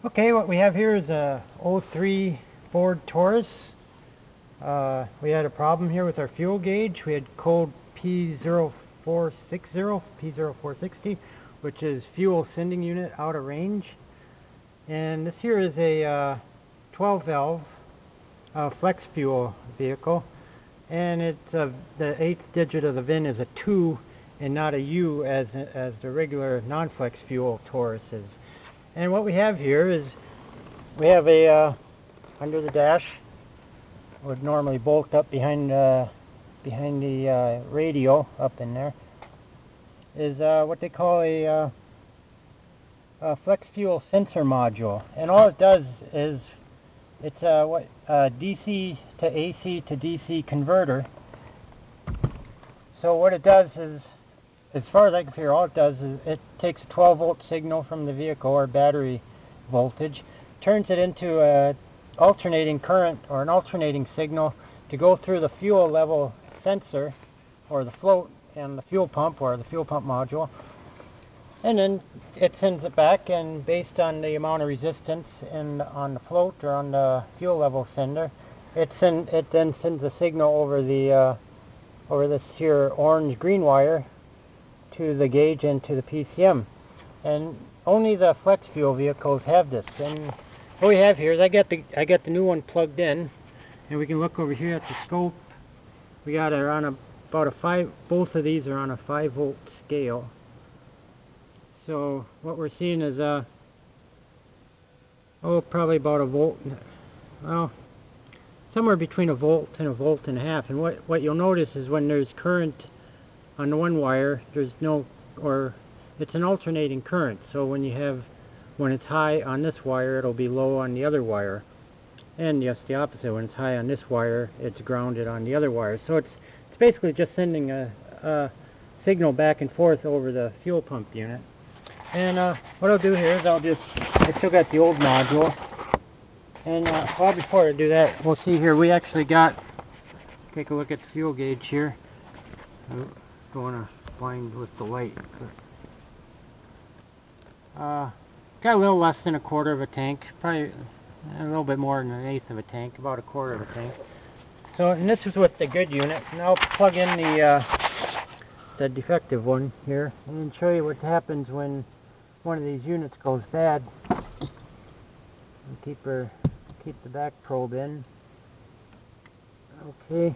Okay, what we have here is a '03 Ford Taurus. We had a problem here with our fuel gauge. We had code P0460, which is fuel sending unit out of range. And this here is a 12 valve flex fuel vehicle. And it's the 8th digit of the VIN is a 2 and not a U as the regular non-flex fuel Taurus is. And what we have here is we have a under the dash would normally bolt up behind the radio up in there is what they call a flex fuel sensor module, and all it does is it's a DC to AC to DC converter. So what it does is, as far as I can figure, all it does is it takes a 12-volt signal from the vehicle or battery voltage, turns it into a alternating current or an alternating signal to go through the fuel level sensor or the float and the fuel pump or the fuel pump module, and then it sends it back, and based on the amount of resistance on the float or on the fuel level sender, it then sends a signal over this here orange green wire to the gauge and to the PCM. And only the flex fuel vehicles have this. And what we have here is I got the new one plugged in, and we can look over here at the scope. We got it on about a 5. Both of these are on a 5-volt scale. So what we're seeing is probably about a volt. Well, somewhere between a volt and a volt and a half. And what you'll notice is when there's current on the one wire, there's no, or it's an alternating current. So when it's high on this wire, it'll be low on the other wire. And yes, the opposite. When it's high on this wire, it's grounded on the other wire. So it's basically just sending a signal back and forth over the fuel pump unit. And what I'll do here is I still got the old module. And well, before I do that, we'll see here, we actually take a look at the fuel gauge here. Don't want to blind with the light. Got a little less than a quarter of a tank, probably a little bit more than an eighth of a tank, about a quarter of a tank. So, and this is with the good unit. And I'll plug in the defective one here and show you what happens when one of these units goes bad. And keep the back probe in. Okay.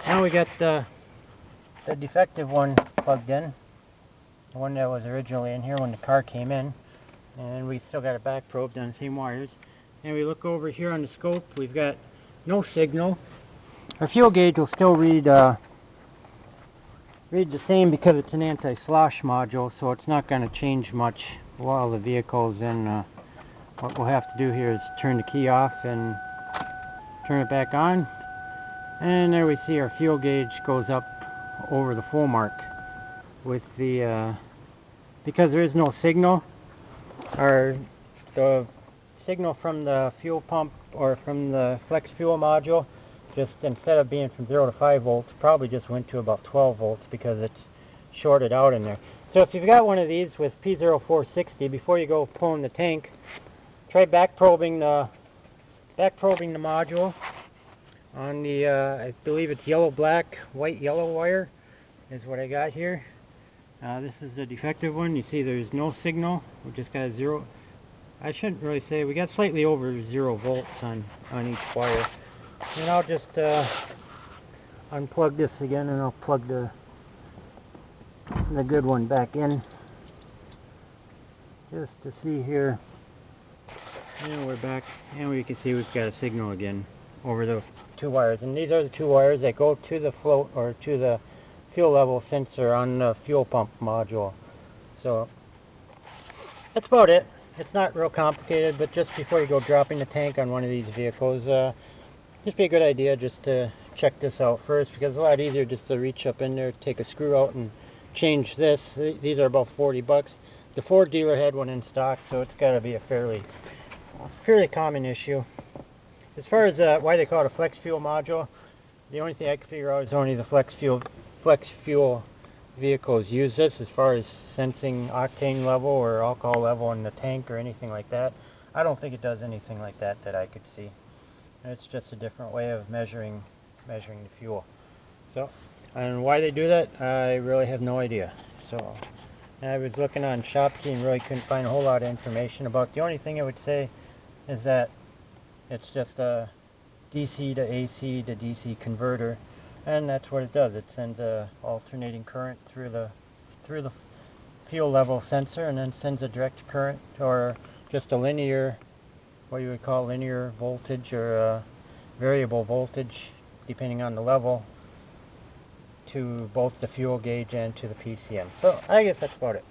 Now we got the defective one plugged in, the one that was originally in here when the car came in, and we still got it back probed on the same wires. And we look over here on the scope, we've got no signal. Our fuel gauge will still read the same because it's an anti-slosh module, so it's not going to change much while the vehicle's in. What we'll have to do here is turn the key off and turn it back on, and there we see our fuel gauge goes up over the full mark with the because there is no signal, or the signal from the fuel pump or from the flex fuel module, just instead of being from 0 to 5 volts, probably just went to about 12 volts because it's shorted out in there. So if you've got one of these with P0460, before you go pulling the tank, try back probing the module on the I believe it's yellow-black, white-yellow wire is what I got here. This is the defective one. You see there's no signal. We just got a 0. I shouldn't really say, we got slightly over 0 volts on each wire. And I'll just unplug this again, and I'll plug the good one back in just to see here. And we're back, and we can see we've got a signal again over the 2 wires. And these are the 2 wires that go to the float or to the fuel level sensor on the fuel pump module. So that's about it. It's not real complicated, but just before you go dropping the tank on one of these vehicles, just be a good idea just to check this out first, because it's a lot easier just to reach up in there, take a screw out and change this. These are about 40 bucks. The Ford dealer had one in stock, so it's got to be a fairly common issue. As far as why they call it a flex fuel module, the only thing I can figure out is only the flex fuel vehicles use this as far as sensing octane level or alcohol level in the tank or anything like that. I don't think it does anything like that that I could see. It's just a different way of measuring the fuel. So, and why they do that, I really have no idea. So, I was looking on Shopkey and really couldn't find a whole lot of information about. The only thing I would say is that it's just a DC to AC to DC converter, and that's what it does. It sends a alternating current through the fuel level sensor, and then sends a direct current, or just a linear, what you would call linear voltage, or a variable voltage depending on the level, to both the fuel gauge and to the PCM. So I guess that's about it.